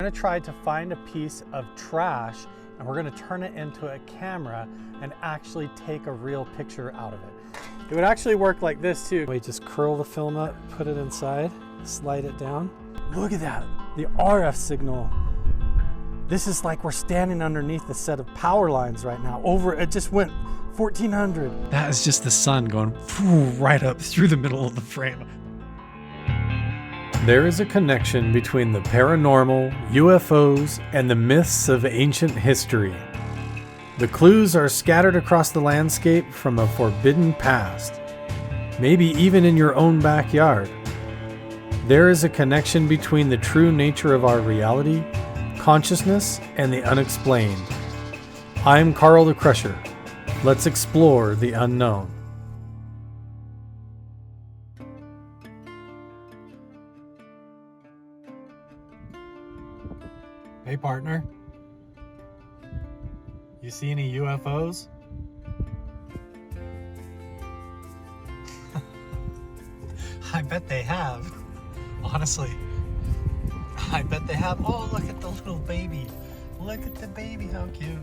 We're gonna try to find a piece of trash and we're gonna turn it into a camera and actually take a real picture out of it. It would actually work like this too. We just curl the film up, put it inside, slide it down. Look at that, the RF signal. This is like we're standing underneath a set of power lines right now. It just went 1400. That is just the sun going right up through the middle of the frame. There is a connection between the paranormal, UFOs, and the myths of ancient history. The clues are scattered across the landscape from a forbidden past, maybe even in your own backyard. There is a connection between the true nature of our reality, consciousness, and the unexplained. I'm Carl the Crusher. Let's explore the unknown. Hey partner, you see any UFOs? I bet they have, honestly. I bet they have. Oh, look at the little baby. Look at the baby, how cute.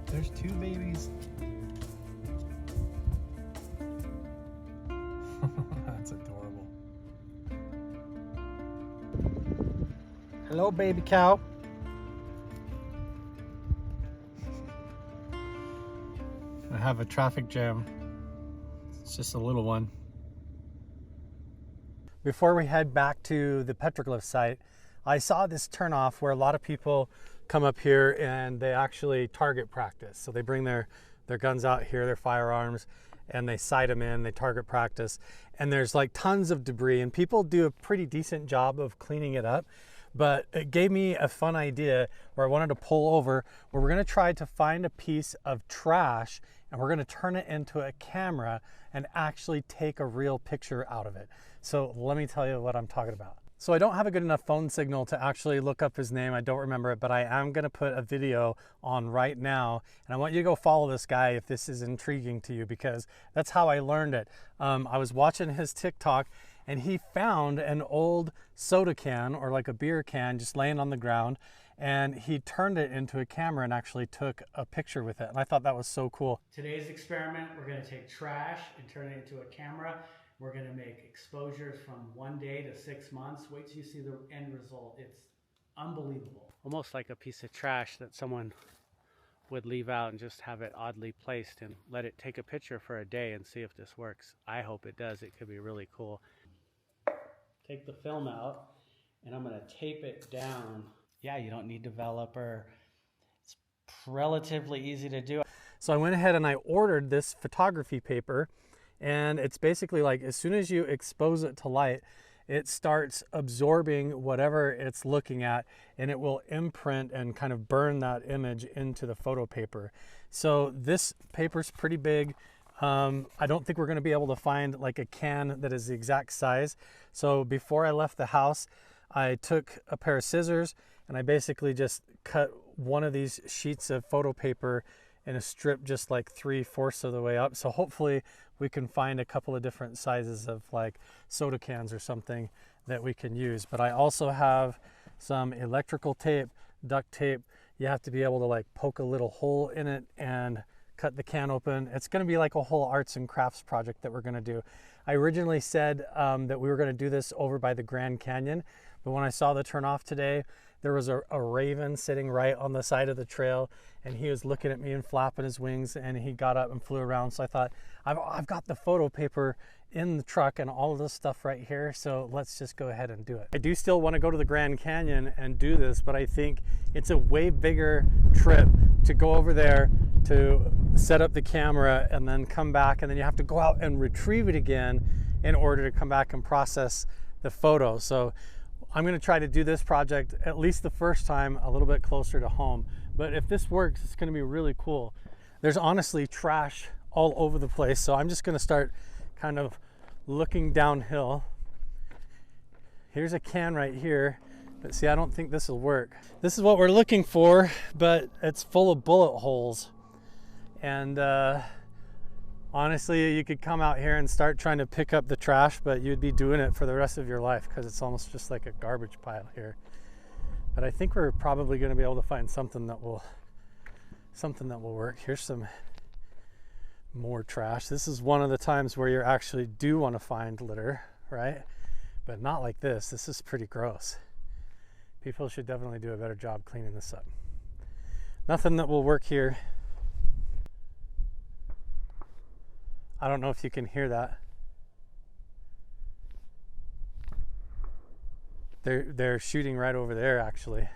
There's two babies. That's adorable. Hello, baby cow. I have a traffic jam. It's just a little one. Before we head back to the petroglyph site, I saw this turnoff where a lot of people come up here and they actually target practice. So they bring their guns out here, their firearms, and they sight them in, they target practice. And there's like tons of debris and people do a pretty decent job of cleaning it up. But it gave me a fun idea where I wanted to pull over where we're gonna try to find a piece of trash and we're gonna turn it into a camera and actually take a real picture out of it. So let me tell you what I'm talking about. So I don't have a good enough phone signal to actually look up his name. I don't remember it, but I am gonna put a video on right now. And I want you to go follow this guy if this is intriguing to you, because that's how I learned it. I was watching his TikTok and he found an old soda can or like a beer can just laying on the ground, and he turned it into a camera and actually took a picture with it. And I thought that was so cool. Today's experiment, we're going to take trash and turn it into a camera. We're going to make exposures from 1 day to 6 months. Wait till you see the end result. It's unbelievable. Almost like a piece of trash that someone would leave out and just have it oddly placed and let it take a picture for a day and see if this works. I hope it does. It could be really cool. Take the film out and I'm going to tape it down. Yeah, you don't need developer. It's relatively easy to do. So I went ahead and I ordered this photography paper, and it's basically like as soon as you expose it to light, it starts absorbing whatever it's looking at and it will imprint and kind of burn that image into the photo paper. So this paper's pretty big. I don't think we're going to be able to find like a can that is the exact size. So before I left the house, I took a pair of scissors and I basically just cut one of these sheets of photo paper in a strip just like 3/4 of the way up. So hopefully we can find a couple of different sizes of like soda cans or something that we can use. But I also have some electrical tape, duct tape. You have to be able to like poke a little hole in it and cut the can open. It's going to be like a whole arts and crafts project that we're going to do. I originally said that we were going to do this over by the Grand Canyon, but when I saw the turnoff today, there was a raven sitting right on the side of the trail, and he was looking at me and flapping his wings, and he got up and flew around. So I thought, I've got the photo paper in the truck and all of this stuff right here, so let's just go ahead and do it. I do still want to go to the Grand Canyon and do this, but I think it's a way bigger trip to go over there to set up the camera and then come back, and then you have to go out and retrieve it again in order to come back and process the photo. So I'm going to try to do this project at least the first time a little bit closer to home. But if this works, it's going to be really cool. There's honestly trash all over the place, so I'm just going to start kind of looking downhill. Here's a can right here, but see, I don't think this will work. This is what we're looking for, but it's full of bullet holes. And Honestly, you could come out here and start trying to pick up the trash, but you'd be doing it for the rest of your life because it's almost just like a garbage pile here. But I think we're probably going to be able to find something that will work. Here's some more trash. This is one of the times where you actually do want to find litter, right? But not like this. This is pretty gross. People should definitely do a better job cleaning this up. Nothing that will work here. I don't know if you can hear that. They're shooting right over there actually.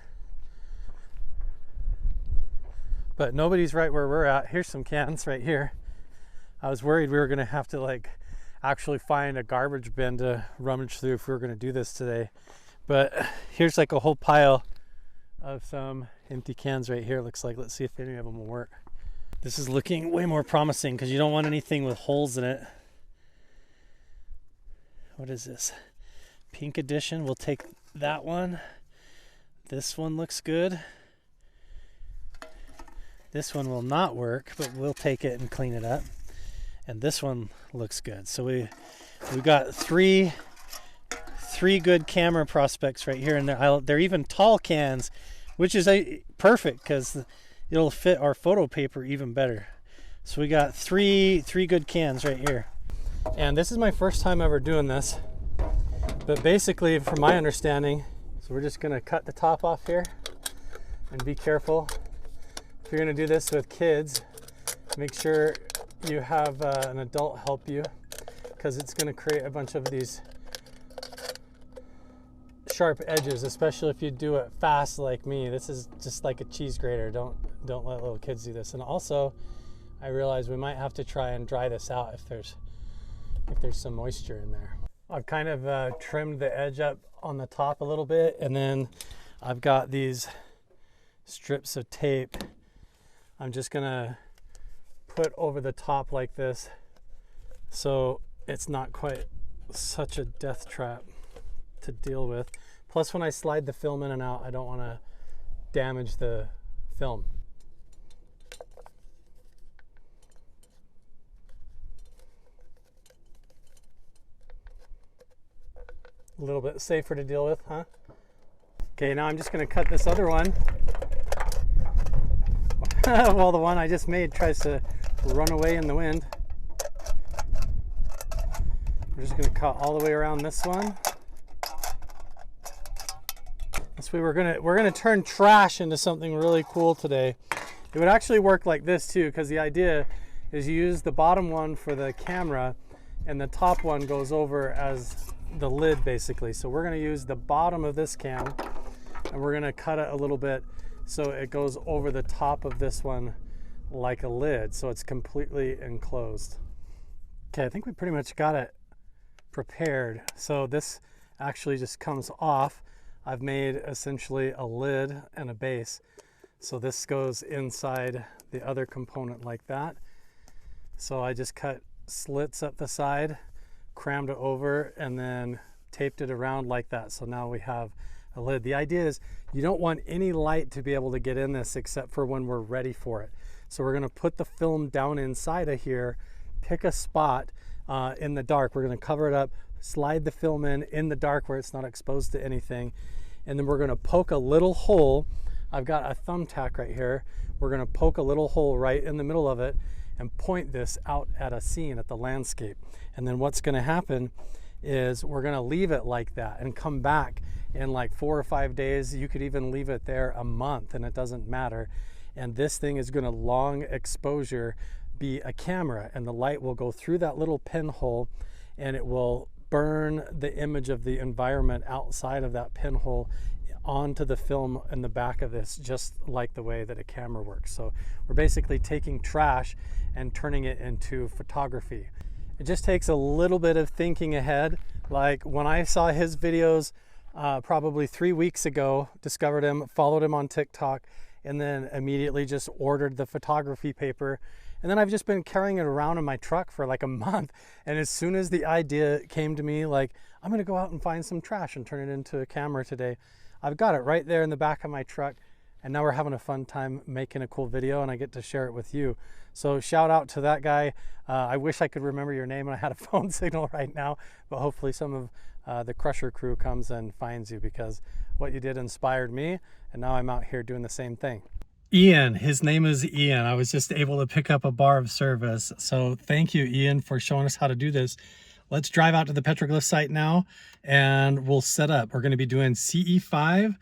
But nobody's right where we're at. Here's some cans right here. I was worried we were gonna have to like actually find a garbage bin to rummage through if we were gonna do this today. But here's like a whole pile of some empty cans right here. Looks like, let's see if any of them will work. This is looking way more promising because you don't want anything with holes in it. What is this? Pink edition. We'll take that one. This one looks good. This one will not work, but we'll take it and clean it up. And this one looks good. So we got three good camera prospects right here, and they're even tall cans, which is perfect because it'll fit our photo paper even better. So we got three good cans right here. And this is my first time ever doing this. But basically, from my understanding, so we're just gonna cut the top off here and be careful. If you're gonna do this with kids, make sure you have an adult help you because it's gonna create a bunch of these sharp edges, especially if you do it fast like me. This is just like a cheese grater. Don't let little kids do this. And also, I realize we might have to try and dry this out if there's some moisture in there. I've kind of trimmed the edge up on the top a little bit, and then I've got these strips of tape I'm just gonna put over the top like this so it's not quite such a death trap to deal with. Plus, when I slide the film in and out, I don't want to damage the film. A little bit safer to deal with, huh? Okay, now I'm just going to cut this other one. Well, the one I just made tries to run away in the wind. We're just going to cut all the way around this one. This way we're gonna turn trash into something really cool today. It would actually work like this too, because the idea is you use the bottom one for the camera and the top one goes over as the lid basically. So we're gonna use the bottom of this can and we're gonna cut it a little bit so it goes over the top of this one like a lid, so it's completely enclosed. Okay, I think we pretty much got it prepared. So this actually just comes off. I've made essentially a lid and a base. So this goes inside the other component like that. So I just cut slits up the side, crammed it over, and then taped it around like that. So now we have a lid. The idea is you don't want any light to be able to get in this except for when we're ready for it. So we're gonna put the film down inside of here, pick a spot in the dark. We're gonna cover it up, slide the film in the dark where it's not exposed to anything, and then we're gonna poke a little hole. I've got a thumbtack right here. We're gonna poke a little hole right in the middle of it and point this out at a scene, at the landscape. And then what's gonna happen is we're gonna leave it like that and come back in like 4 or 5 days. You could even leave it there a month and it doesn't matter. And this thing is gonna long exposure be a camera, and the light will go through that little pinhole and it will burn the image of the environment outside of that pinhole onto the film in the back of this, just like the way that a camera works. So we're basically taking trash and turning it into photography. It just takes a little bit of thinking ahead. Like when I saw his videos probably 3 weeks ago, discovered him, followed him on TikTok, and then immediately just ordered the photography paper. And then I've just been carrying it around in my truck for like a month. And as soon as the idea came to me, like, I'm gonna go out and find some trash and turn it into a camera today, I've got it right there in the back of my truck. and now we're having a fun time making a cool video, and I get to share it with you. So shout out to that guy. I wish I could remember your name and I had a phone signal right now, but hopefully some of the Crusher crew comes and finds you, because what you did inspired me, and now I'm out here doing the same thing. Ian, his name is Ian. I was just able to pick up a bar of service. So thank you, Ian, for showing us how to do this. Let's drive out to the petroglyph site now and we'll set up. We're going to be doing CE5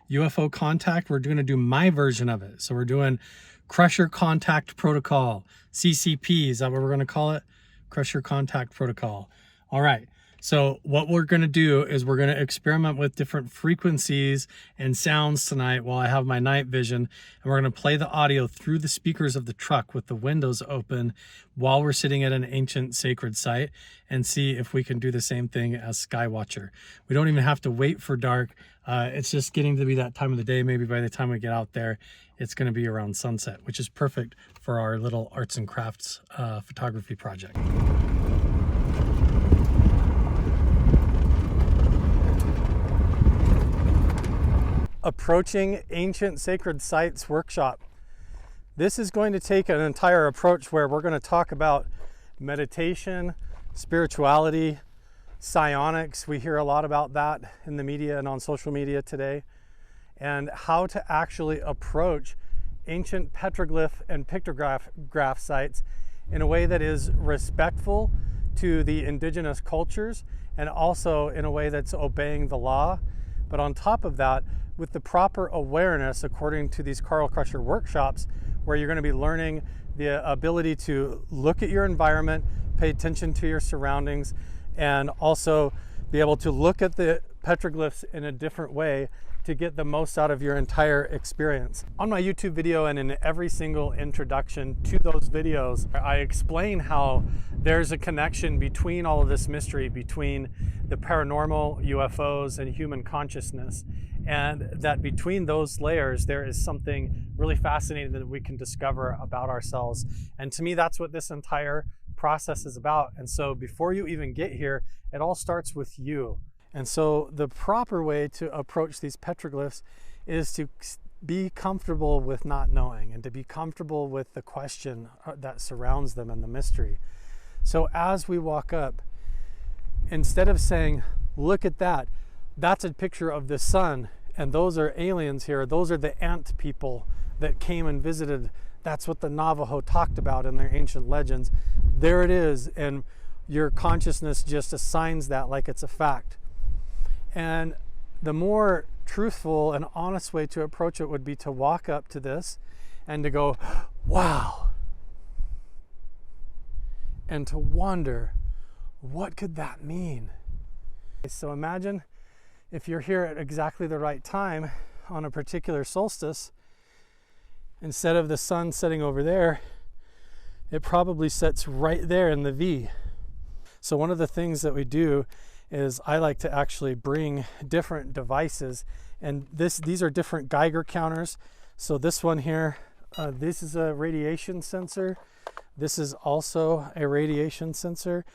UFO contact. We're going to do my version of it. So we're doing Crusher Contact Protocol, CCP. Is that what we're going to call it? Crusher Contact Protocol. All right. So what we're going to do is we're going to experiment with different frequencies and sounds tonight while I have my night vision. And we're going to play the audio through the speakers of the truck with the windows open while we're sitting at an ancient sacred site, and see if we can do the same thing as Skywatcher. We don't even have to wait for dark. It's just getting to be that time of the day. Maybe by the time we get out there, it's going to be around sunset, which is perfect for our little arts and crafts photography project. Approaching Ancient Sacred Sites workshop. This is going to take an entire approach where we're going to talk about meditation, spirituality, psionics. We hear a lot about that in the media and on social media today, and how to actually approach ancient petroglyph and pictograph sites in a way that is respectful to the indigenous cultures, and also in a way that's obeying the law. But on top of that, with the proper awareness, according to these Karl Crusher workshops, where you're going to be learning the ability to look at your environment, pay attention to your surroundings, and also be able to look at the petroglyphs in a different way to get the most out of your entire experience. On my YouTube video and in every single introduction to those videos, I explain how there's a connection between all of this mystery, between the paranormal, UFOs, and human consciousness. And that between those layers, there is something really fascinating that we can discover about ourselves. And to me, that's what this entire process is about. And so before you even get here, it all starts with you. And so the proper way to approach these petroglyphs is to be comfortable with not knowing, and to be comfortable with the question that surrounds them and the mystery. So as we walk up, instead of saying, look at that, that's a picture of the sun, and those are aliens here, those are the ant people that came and visited, that's what the Navajo talked about in their ancient legends. There it is, and your consciousness just assigns that like it's a fact. And the more truthful and honest way to approach it would be to walk up to this and to go, wow, and to wonder, what could that mean? So imagine if you're here at exactly the right time on a particular solstice, instead of the sun setting over there, it probably sets right there in the V. So one of the things that we do is I like to actually bring different devices, and these are different Geiger counters. So this one here, this is a radiation sensor. This is also a radiation sensor,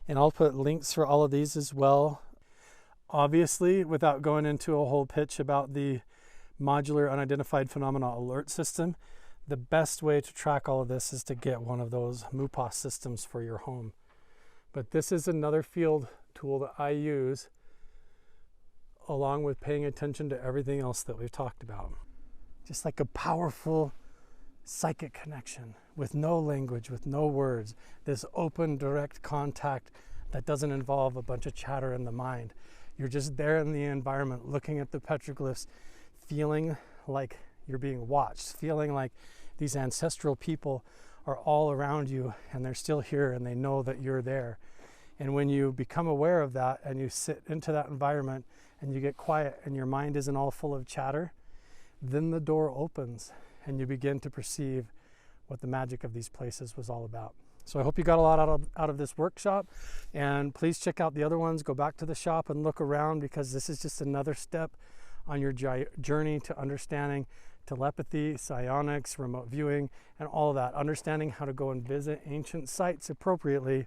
and I'll put links for all of these as well. Obviously, without going into a whole pitch about the Modular Unidentified Phenomena Alert System, the best way to track all of this is to get one of those MUPOS systems for your home. But this is another field tool that I use along with paying attention to everything else that we've talked about. Just like a powerful psychic connection with no language, with no words, this open, direct contact that doesn't involve a bunch of chatter in the mind. You're just there in the environment, looking at the petroglyphs, feeling like you're being watched, feeling like these ancestral people are all around you and they're still here and they know that you're there. And when you become aware of that and you sit into that environment and you get quiet and your mind isn't all full of chatter, then the door opens and you begin to perceive what the magic of these places was all about. So I hope you got a lot out of this workshop, and please check out the other ones. Go back to the shop and look around, because this is just another step on your journey to understanding telepathy, psionics, remote viewing, and all of that. Understanding how to go and visit ancient sites appropriately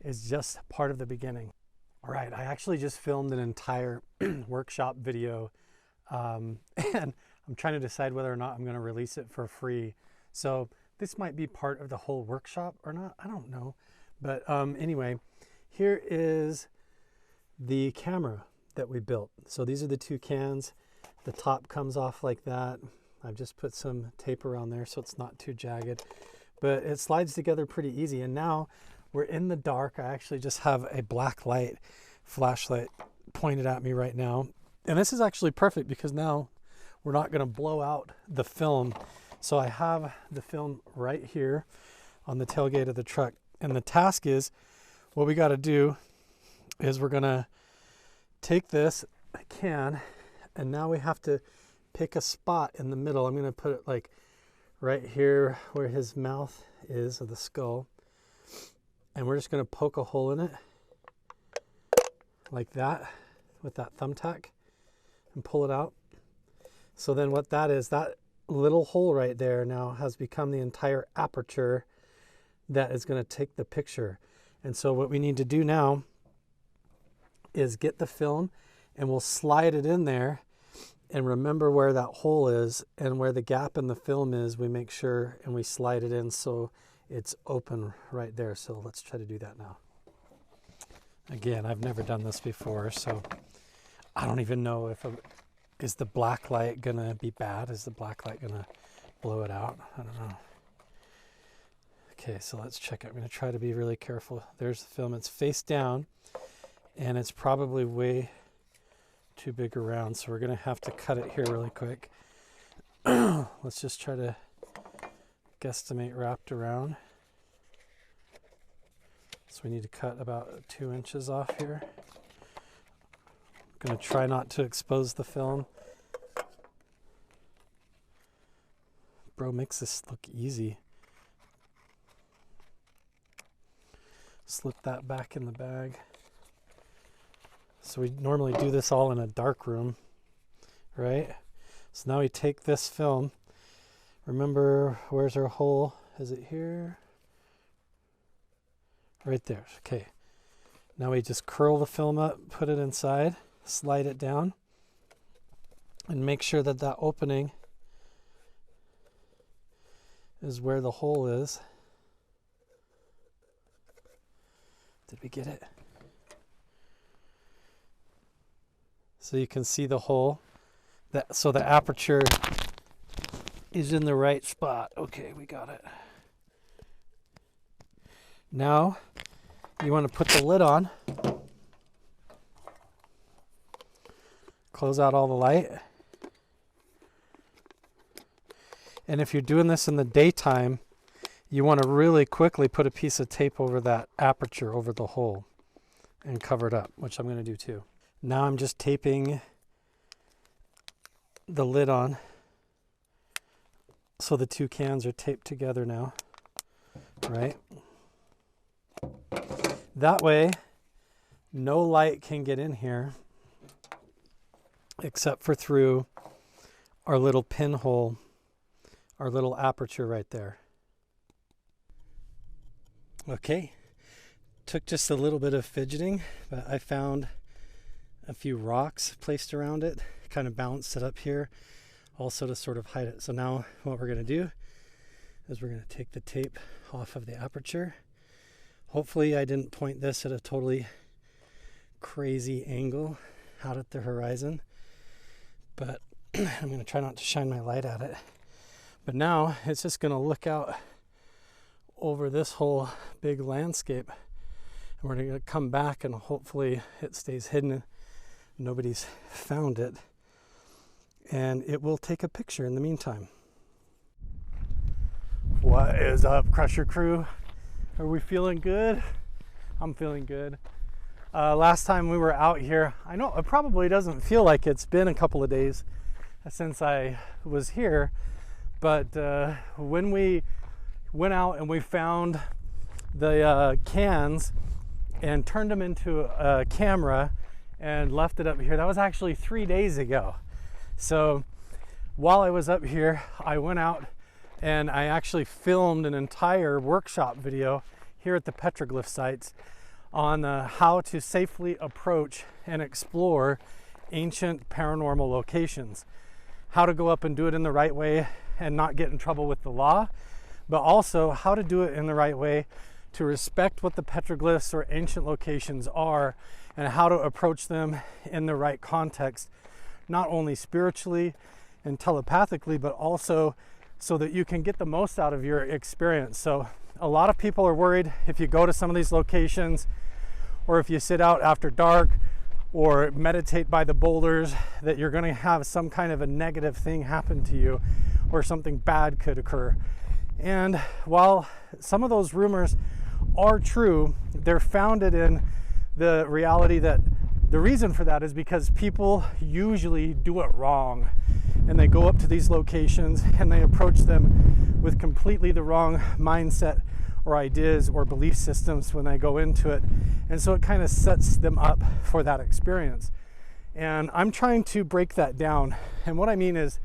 is just part of the beginning. All right, I actually just filmed an entire workshop video, and I'm trying to decide whether or not I'm going to release it for free. So this might be part of the whole workshop or not. I don't know. But anyway, here is the camera that we built. So these are the two cans. The top comes off like that. I've just put some tape around there so it's not too jagged. But it slides together pretty easy. And now we're in the dark. I actually just have a black light flashlight pointed at me right now. And this is actually perfect because now we're not going to blow out the film. So I have the film right here on the tailgate of the truck. And the task is, what we got to do is we're going to take this can, and now we have to pick a spot in the middle. I'm going to put it like right here where his mouth is, of the skull. And we're just going to poke a hole in it like that with that thumbtack and pull it out. So then what that is, that little hole right there now has become the entire aperture that is going to take the picture. And so what we need to do now is get the film, and we'll slide it in there, and remember where that hole is and where the gap in the film is. We make sure and we slide it in so it's open right there. So let's try to do that now. Again, I've never done this before, so I don't even know if is the black light gonna be bad? Is the black light gonna blow it out? I don't know. Okay, so let's check it. I'm gonna try to be really careful. There's the film. It's face down, and it's probably way too big around, so we're gonna have to cut it here really quick. Let's just try to guesstimate wrapped around. So we need to cut about 2 inches off here. I'm gonna try not to expose the film. Bro makes this look easy. Slip that back in the bag. So we normally do this all in a dark room, right? So now we take this film. Remember, where's our hole? Is it here? Right there. Okay. Now we just curl the film up, put it inside, slide it down, and make sure that that opening is where the hole is. Did we get it? So you can see the hole. So the aperture is in the right spot. Okay, we got it. Now you want to put the lid on. Close out all the light. And if you're doing this in the daytime, you want to really quickly put a piece of tape over that aperture, over the hole, and cover it up, which I'm going to do too. Now I'm just taping the lid on. So the two cans are taped together now, right? That way, no light can get in here except for through our little pinhole, our little aperture right there. Okay, took just a little bit of fidgeting, but I found a few rocks placed around it, kind of balanced it up here, also to sort of hide it. So now what we're going to do is we're going to take the tape off of the aperture. Hopefully I didn't point this at a totally crazy angle out at the horizon, but I'm going to try not to shine my light at it. But now it's just going to look out over this whole big landscape, and we're going to come back and hopefully it stays hidden. Nobody's found it, and it will take a picture in the meantime. What is up, Crusher Crew? Are we feeling good? I'm feeling good. Last time we were out here, I know it probably doesn't feel like it's been a couple of days since I was here, but when we went out and we found the cans and turned them into a camera and left it up here, that was actually 3 days ago. So while I was up here, I went out and I actually filmed an entire workshop video here at the petroglyph sites on how to safely approach and explore ancient paranormal locations. how to go up and do it in the right way and not get in trouble with the law, but also how to do it in the right way to respect what the petroglyphs or ancient locations are and how to approach them in the right context, not only spiritually and telepathically, but also so that you can get the most out of your experience. So a lot of people are worried if you go to some of these locations or if you sit out after dark or meditate by the boulders that you're going to have some kind of a negative thing happen to you or something bad could occur. And while some of those rumors are true, they're founded in the reality that the reason for that is because people usually do it wrong, and they go up to these locations and they approach them with completely the wrong mindset or ideas or belief systems when they go into it. And so it kind of sets them up for that experience. And I'm trying to break that down. And what I mean is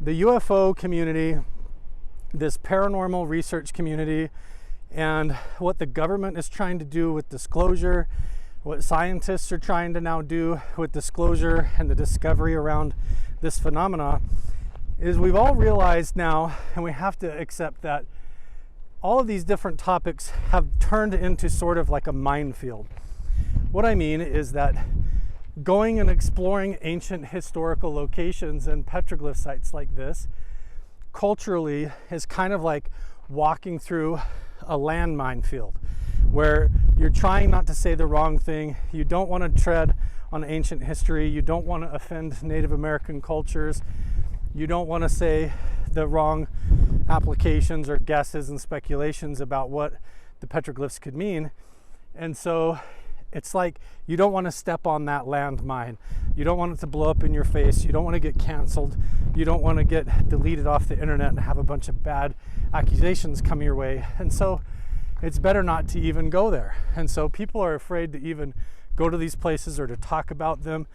the UFO community, this paranormal research community, and what the government is trying to do with disclosure, what scientists are trying to now do with disclosure and the discovery around this phenomena, is we've all realized now, and we have to accept that all of these different topics have turned into sort of like a minefield. What I mean is that going and exploring ancient historical locations and petroglyph sites like this culturally is kind of like walking through a landmine field where you're trying not to say the wrong thing. You don't want to tread on ancient history. You don't want to offend Native American cultures. You don't want to say the wrong applications or guesses and speculations about what the petroglyphs could mean. And so it's like you don't want to step on that landmine. You don't want it to blow up in your face. You don't want to get canceled. You don't want to get deleted off the internet and have a bunch of bad accusations come your way. And so it's better not to even go there. And so people are afraid to even go to these places or to talk about them.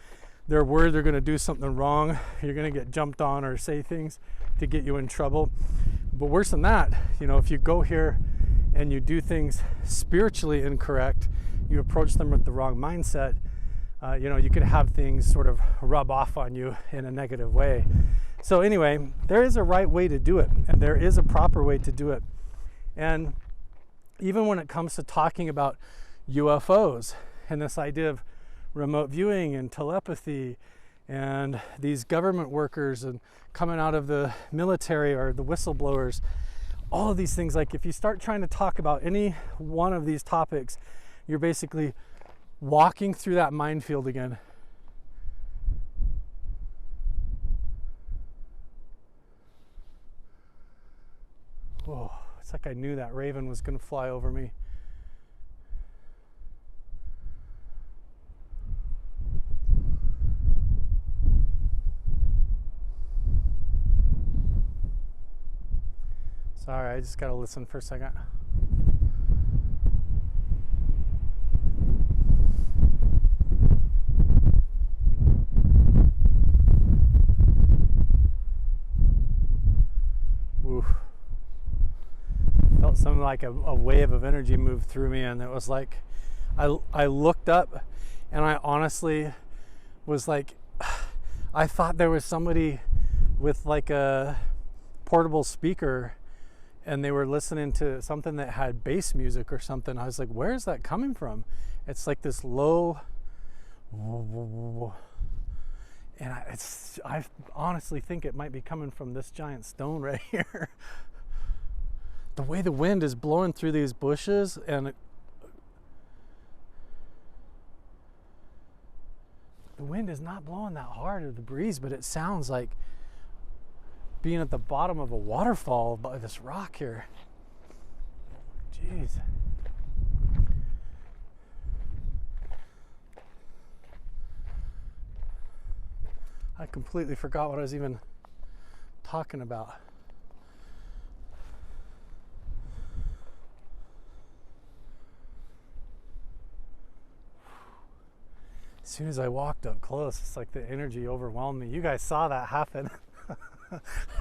They're worried they're going to do something wrong. You're going to get jumped on or say things to get you in trouble. But worse than that, you know, if you go here and you do things spiritually incorrect, you approach them with the wrong mindset, you know, you could have things sort of rub off on you in a negative way. So anyway, there is a right way to do it, and there is a proper way to do it. And even when it comes to talking about UFOs and this idea of remote viewing and telepathy and these government workers and coming out of the military or the whistleblowers, all of these things, like if you start trying to talk about any one of these topics, you're basically walking through that minefield again. Whoa, it's like I knew that raven was going to fly over me. Sorry, I just got to listen for a second. Oof. Felt something like a wave of energy move through me, and it was like I looked up and I honestly was like, I thought there was somebody with like a portable speaker and they were listening to something that had bass music or something. I was like, where is that coming from? It's like this low, and I honestly think it might be coming from this giant stone right here. The way the wind is blowing through these bushes, and the wind is not blowing that hard or the breeze, but it sounds like being at the bottom of a waterfall by this rock here. Jeez. I completely forgot what I was even talking about. As soon as I walked up close, it's like the energy overwhelmed me. You guys saw that happen.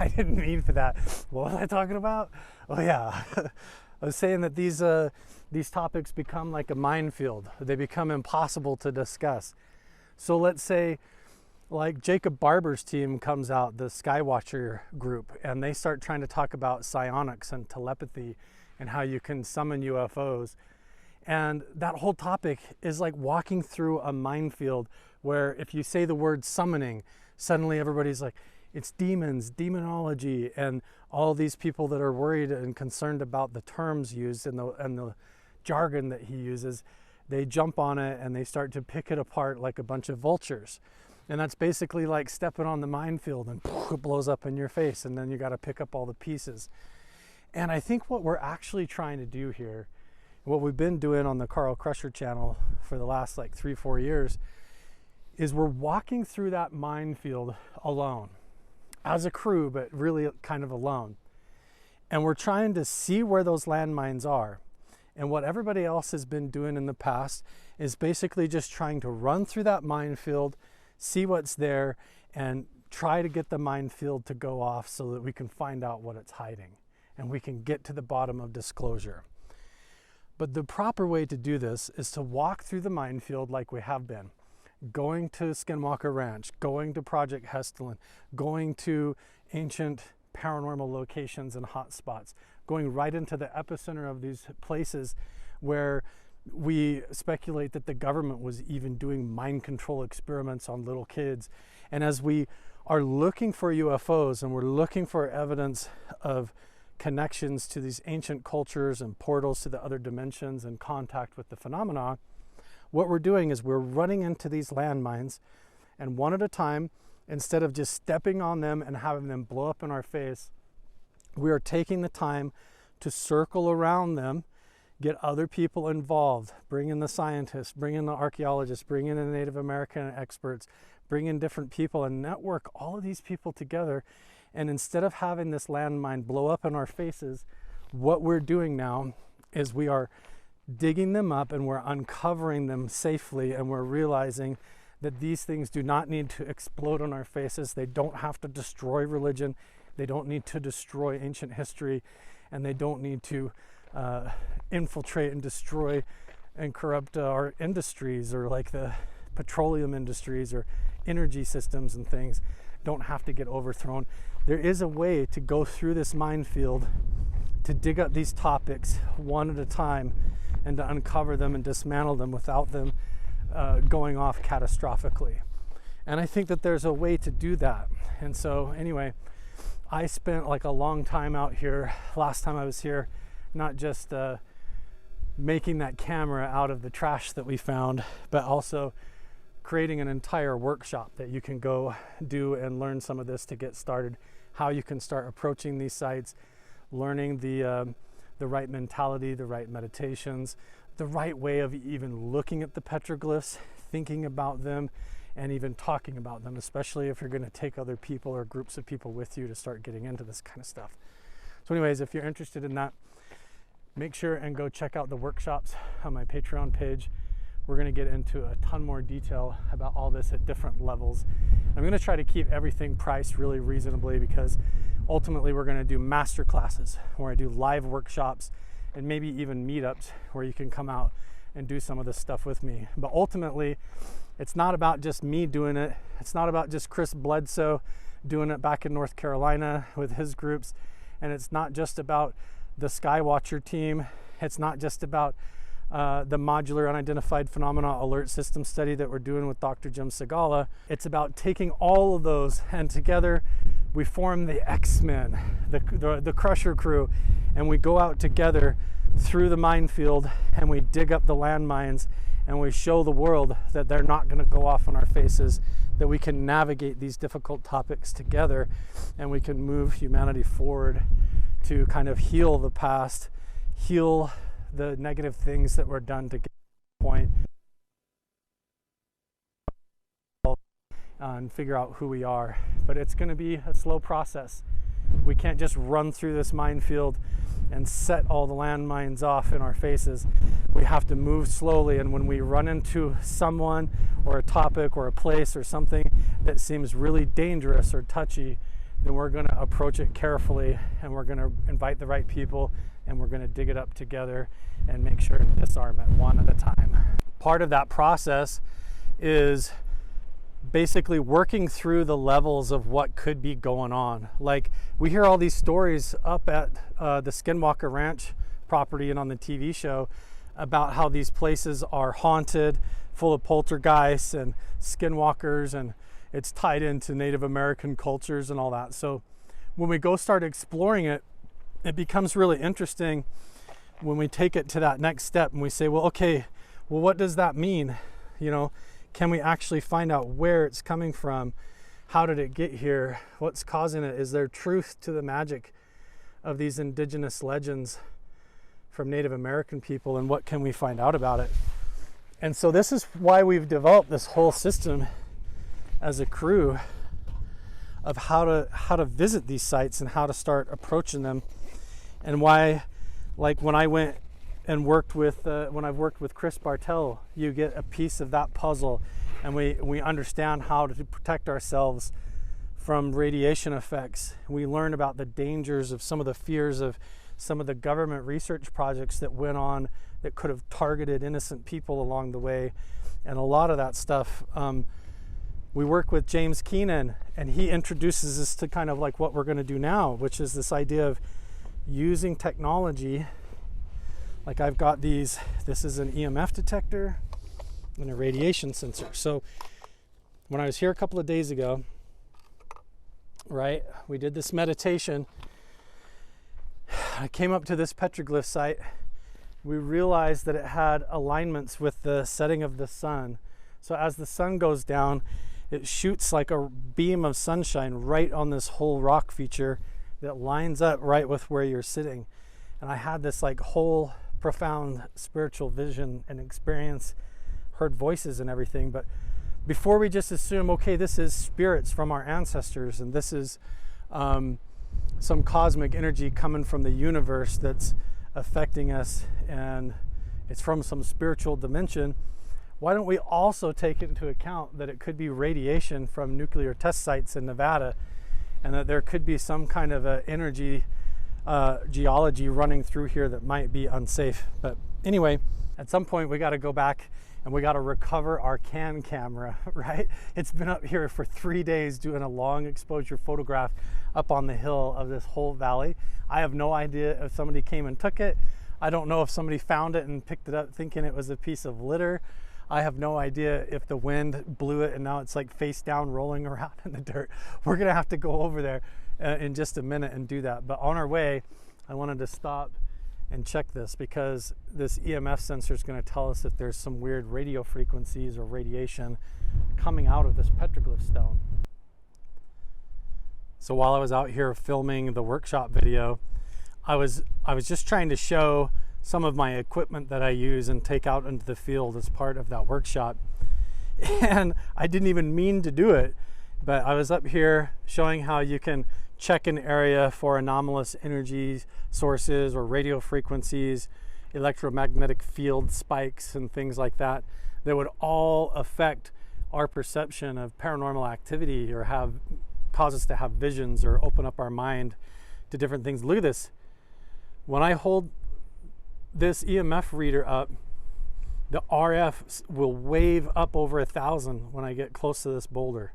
I didn't mean for that. What was I talking about? Oh yeah, I was saying that these topics become like a minefield. They become impossible to discuss. So let's say like Jacob Barber's team comes out, the Skywatcher group, and they start trying to talk about psionics and telepathy and how you can summon UFOs. And that whole topic is like walking through a minefield where if you say the word summoning, suddenly everybody's like, it's demons, demonology, and all these people that are worried and concerned about the terms used and the jargon that he uses, they jump on it and they start to pick it apart like a bunch of vultures. And that's basically like stepping on the minefield and it blows up in your face, and then you got to pick up all the pieces. And I think what we're actually trying to do here, what we've been doing on the Carl Crusher channel for the last like 3-4 years, is we're walking through that minefield alone, as a crew, but really kind of alone. And we're trying to see where those landmines are. And what everybody else has been doing in the past is basically just trying to run through that minefield, see what's there, and try to get the minefield to go off so that we can find out what it's hiding and we can get to the bottom of disclosure. But the proper way to do this is to walk through the minefield like we have been, going to Skinwalker Ranch, going to Project Hestlin, going to ancient paranormal locations and hotspots, going right into the epicenter of these places where we speculate that the government was even doing mind control experiments on little kids. And as we are looking for UFOs and we're looking for evidence of connections to these ancient cultures and portals to the other dimensions and contact with the phenomena, what we're doing is we're running into these landmines, and one at a time, instead of just stepping on them and having them blow up in our face, we are taking the time to circle around them, get other people involved, bring in the scientists, bring in the archaeologists, bring in the Native American experts, bring in different people and network all of these people together. And instead of having this landmine blow up in our faces, what we're doing now is we are digging them up and we're uncovering them safely, and we're realizing that these things do not need to explode on our faces. They don't have to destroy religion. They don't need to destroy ancient history, and they don't need to infiltrate and destroy and corrupt our industries, or like the petroleum industries or energy systems and things don't have to get overthrown. There is a way to go through this minefield to dig up these topics one at a time and to uncover them and dismantle them without them going off catastrophically. And I think that there's a way to do that. And so anyway, I spent like a long time out here last time I was here, not just making that camera out of the trash that we found, but also creating an entire workshop that you can go do and learn some of this to get started, how you can start approaching these sites, learning the right mentality, the right meditations, the right way of even looking at the petroglyphs, thinking about them, and even talking about them, especially if you're going to take other people or groups of people with you to start getting into this kind of stuff. So anyways, if you're interested in that, make sure and go check out the workshops on my Patreon page. We're going to get into a ton more detail about all this at different levels. I'm going to try to keep everything priced really reasonably, because ultimately we're going to do master classes where I do live workshops and maybe even meetups where you can come out and do some of this stuff with me. But ultimately, it's not about just me doing it. It's not about just Chris Bledsoe doing it back in North Carolina with his groups. And it's not just about the Skywatcher team. It's not just about the modular unidentified phenomena alert system study that we're doing with Dr. Jim Segala. It's about taking all of those, and together we form the X-Men, the Crusher crew, and we go out together through the minefield and we dig up the landmines and we show the world that they're not going to go off on our faces, that we can navigate these difficult topics together, and we can move humanity forward to kind of heal the past, heal the negative things that were done to get to the point, and figure out who we are. But it's going to be a slow process. We can't just run through this minefield and set all the landmines off in our faces. We have to move slowly, and when we run into someone or a topic or a place or something that seems really dangerous or touchy, then we're going to approach it carefully, and we're going to invite the right people, and we're going to dig it up together and make sure to disarm it one at a time. Part of that process is basically working through the levels of what could be going on. Like, we hear all these stories up at the Skinwalker Ranch property and on the TV show about how these places are haunted, full of poltergeists and skinwalkers, and it's tied into Native American cultures and all that. So when we go start exploring it, it becomes really interesting when we take it to that next step and we say, well, okay, well, what does that mean? You know, can we actually find out where it's coming from? How did it get here? What's causing it? Is there truth to the magic of these indigenous legends from Native American people, and what can we find out about it? And so this is why we've developed this whole system as a crew of how to visit these sites and how to start approaching them, and why, like when I went and worked with when I've worked with Chris Bartel, you get a piece of that puzzle, and we understand how to protect ourselves from radiation effects. We learn about the dangers of some of the fears of some of the government research projects that went on that could have targeted innocent people along the way, and a lot of that stuff. We work with James Keenan, and he introduces us to kind of like what we're going to do now, which is this idea of using technology. Like, I've got these, this is an EMF detector and a radiation sensor. So when I was here a couple of days ago, right, we did this meditation. I came up to this petroglyph site. We realized that it had alignments with the setting of the sun. So as the sun goes down, it shoots like a beam of sunshine right on this whole rock feature that lines up right with where you're sitting. And I had this like whole profound spiritual vision and experience, heard voices and everything. But before we just assume, okay, this is spirits from our ancestors, and this is some cosmic energy coming from the universe that's affecting us, and it's from some spiritual dimension, why don't we also take into account that it could be radiation from nuclear test sites in Nevada, and that there could be some kind of a energy geology running through here that might be unsafe. But anyway, at some point we got to go back and we got to recover our CAN camera, right? It's been up here for 3 days doing a long exposure photograph up on the hill of this whole valley. I have no idea if somebody came and took it. I don't know if somebody found it and picked it up thinking it was a piece of litter. I have no idea if the wind blew it and now it's like face down rolling around in the dirt. We're gonna have to go over there in just a minute and do that. But on our way, I wanted to stop and check this, because this EMF sensor is going to tell us if there's some weird radio frequencies or radiation coming out of this petroglyph stone. So while I was out here filming the workshop video, I was just trying to show some of my equipment that I use and take out into the field as part of that workshop. And I didn't even mean to do it, but I was up here showing how you can check an area for anomalous energy sources or radio frequencies, electromagnetic field spikes and things like that would all affect our perception of paranormal activity or cause us to have visions or open up our mind to different things. Look at this. When I hold this EMF reader up, the RF will wave up over 1,000 when I get close to this boulder.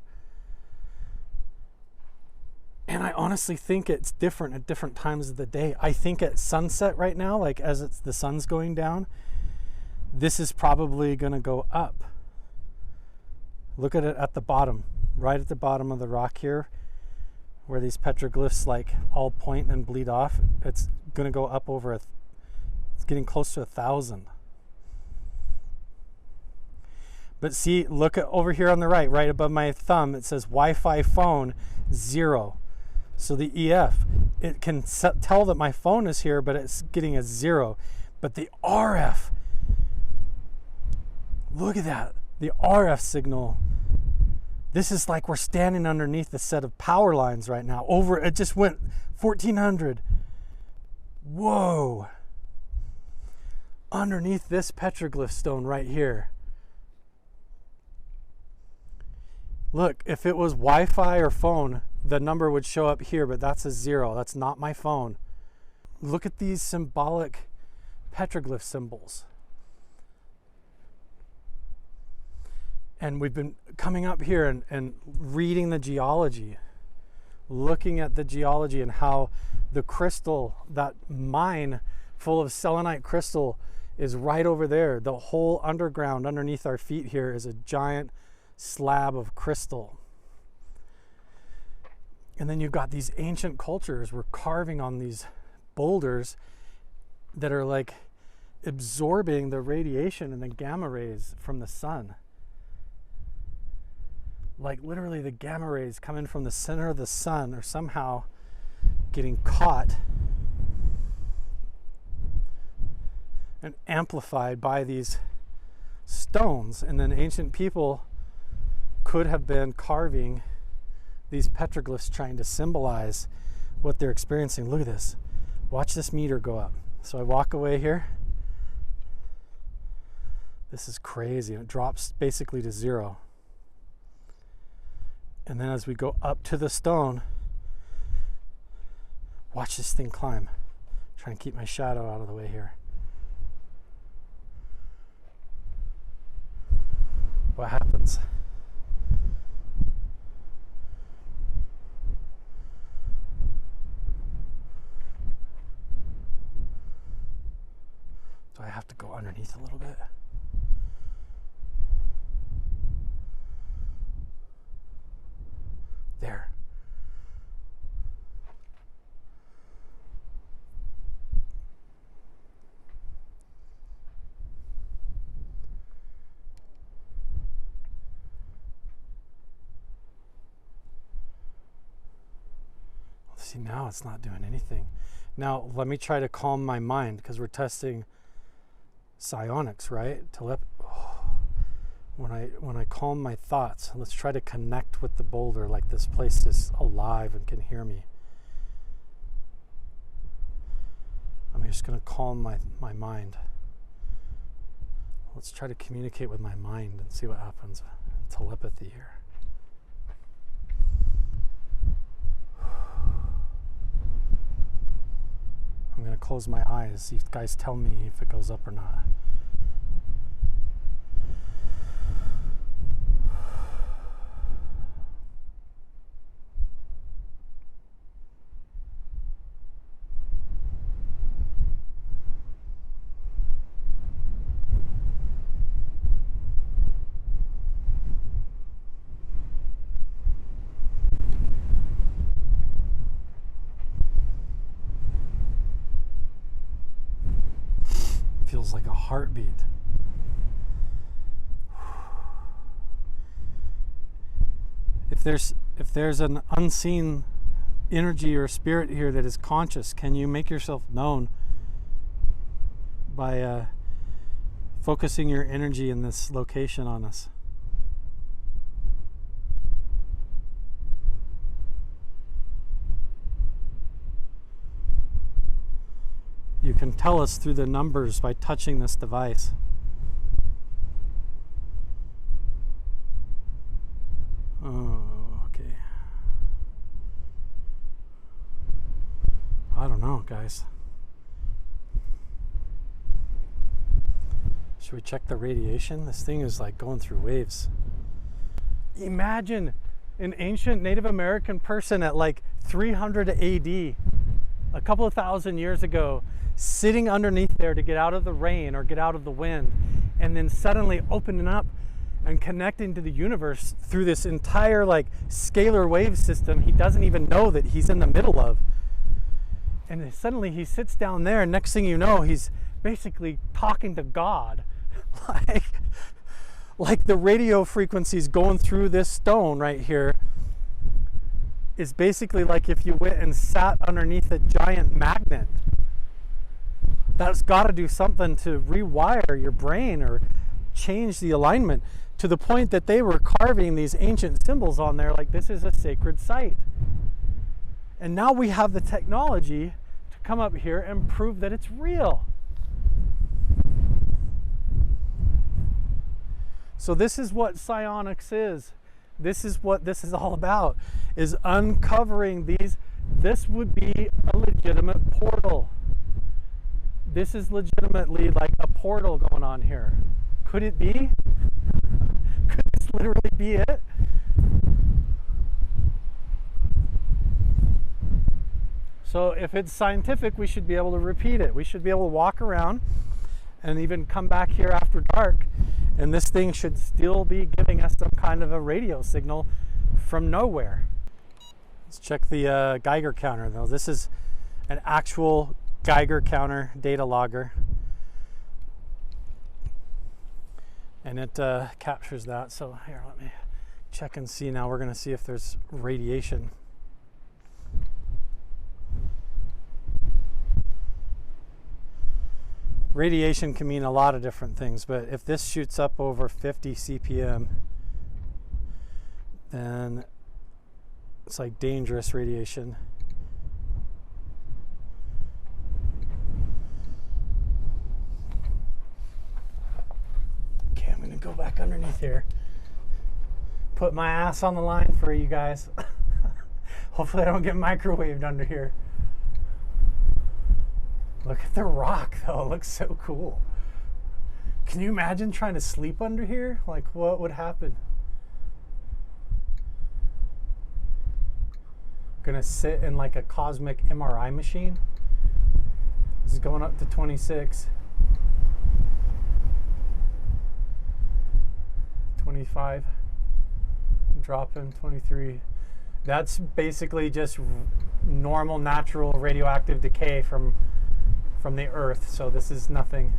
And I honestly think it's different at different times of the day. I think at sunset right now, like as the sun's going down, this is probably going to go up. Look at it at the bottom, right at the bottom of the rock here, where these petroglyphs like all point and bleed off. It's going to go up over, it's getting close to 1,000. But see, look at over here on the right above my thumb, it says Wi-Fi phone 0. So the EF, it can tell that my phone is here, but it's getting a 0. But the RF, look at that, the RF signal. This is like we're standing underneath a set of power lines right now. It just went 1,400. Whoa. Underneath this petroglyph stone right here. Look, if it was Wi-Fi or phone, the number would show up here, but that's a 0. That's not my phone. Look at these symbolic petroglyph symbols. And we've been coming up here and reading the geology, looking at the geology and how the crystal, that mine full of selenite crystal, is right over there. The whole underground underneath our feet here is a giant slab of crystal. And then you've got these ancient cultures were carving on these boulders that are like absorbing the radiation and the gamma rays from the sun. Like literally the gamma rays coming from the center of the sun are somehow getting caught and amplified by these stones. And then ancient people could have been carving these petroglyphs trying to symbolize what they're experiencing. Look at this. Watch this meter go up. So I walk away here. This is crazy. It drops basically to 0. And then as we go up to the stone, watch this thing climb. Trying to keep my shadow out of the way here. What happens? Do I have to go underneath a little bit? There. See, now it's not doing anything. Now let me try to calm my mind, because we're testing psionics, right? When I calm my thoughts, let's try to connect with the boulder like this place is alive and can hear me. I'm just going to calm my mind. Let's try to communicate with my mind and see what happens. Telepathy here. I'm going to close my eyes. You guys tell me if it goes up or not. Feels like a heartbeat. If there's an unseen energy or spirit here that is conscious, can you make yourself known by focusing your energy in this location on us? You can tell us through the numbers by touching this device. Oh, okay. I don't know, guys. Should we check the radiation? This thing is like going through waves. Imagine an ancient Native American person at like 300 AD, a couple of thousand years ago, sitting underneath there to get out of the rain or get out of the wind, and then suddenly opening up and connecting to the universe through this entire like scalar wave system he doesn't even know that he's in the middle of. And then suddenly he sits down there, and next thing you know, he's basically talking to God. like the radio frequencies going through this stone right here is basically like if you went and sat underneath a giant magnet. That's got to do something to rewire your brain or change the alignment to the point that they were carving these ancient symbols on there like this is a sacred site. And now we have the technology to come up here and prove that it's real. So this is what psionics is. This is what this is all about, is uncovering these. This would be a legitimate portal. This is legitimately like a portal going on here. Could it be? Could this literally be it? So if it's scientific, we should be able to repeat it. We should be able to walk around and even come back here after dark, and this thing should still be giving us some kind of a radio signal from nowhere. Let's check the Geiger counter though. This is an actual Geiger counter data logger, and it captures that. So here, let me check and see. Now we're going to see if there's radiation. Radiation can mean a lot of different things, but if this shoots up over 50 CPM, then it's like dangerous radiation. Okay, I'm gonna go back underneath here. Put my ass on the line for you guys. Hopefully I don't get microwaved under here. Look at the rock though, it looks so cool. Can you imagine trying to sleep under here? Like, what would happen? Gonna sit in like a cosmic MRI machine. This is going up to 26. 25. Dropping 23. That's basically just normal, natural radioactive decay from the Earth. So this is nothing.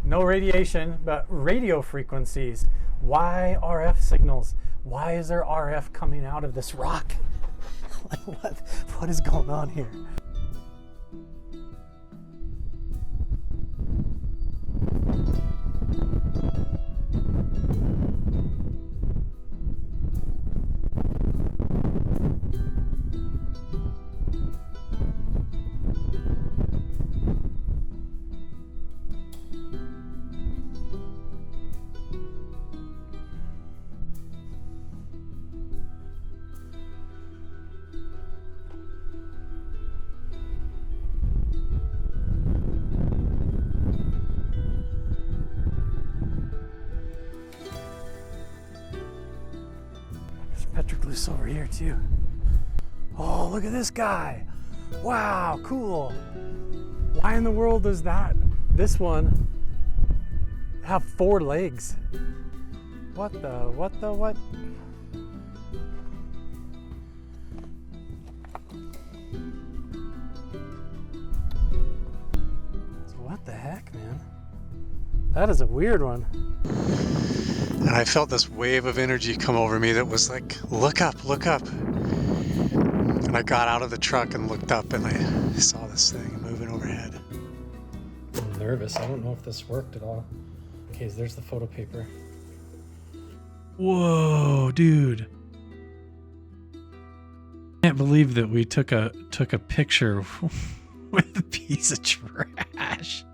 No radiation, but radio frequencies. Why RF signals? Why is there RF coming out of this rock? Like what is going on here? Petroglyphs over here too. Oh, look at this guy. Wow, cool. Why in the world does this one have 4 legs? What? So what the heck, man? That is a weird one. And I felt this wave of energy come over me that was like, look up, look up. And I got out of the truck and looked up and I saw this thing moving overhead. I'm nervous. I don't know if this worked at all. Okay, there's the photo paper. Whoa, dude. I can't believe that we took a picture with a piece of trash.